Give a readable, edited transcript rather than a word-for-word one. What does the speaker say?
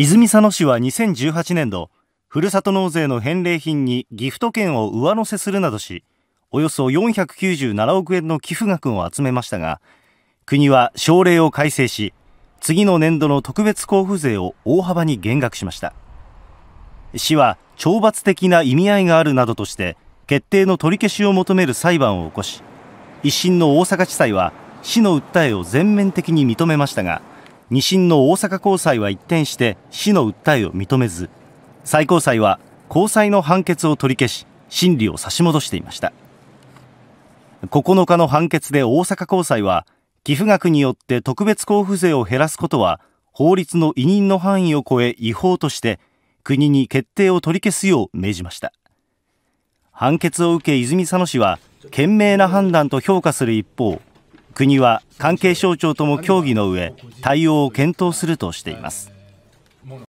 泉佐野市は2018年度、ふるさと納税の返礼品にギフト券を上乗せするなどし、およそ497億円の寄付額を集めましたが、国は省令を改正し、次の年度の特別交付税を大幅に減額しました。市は懲罰的な意味合いがあるなどとして決定の取り消しを求める裁判を起こし、一審の大阪地裁は市の訴えを全面的に認めましたが、二審の大阪高裁は一転して市の訴えを認めず、最高裁は高裁の判決を取り消し、審理を差し戻していました。9日の判決で大阪高裁は、寄付額によって特別交付税を減らすことは法律の委任の範囲を超え違法として、国に決定を取り消すよう命じました。判決を受け泉佐野市は賢明な判断と評価する一方、国は関係省庁とも協議の上、対応を検討するとしています。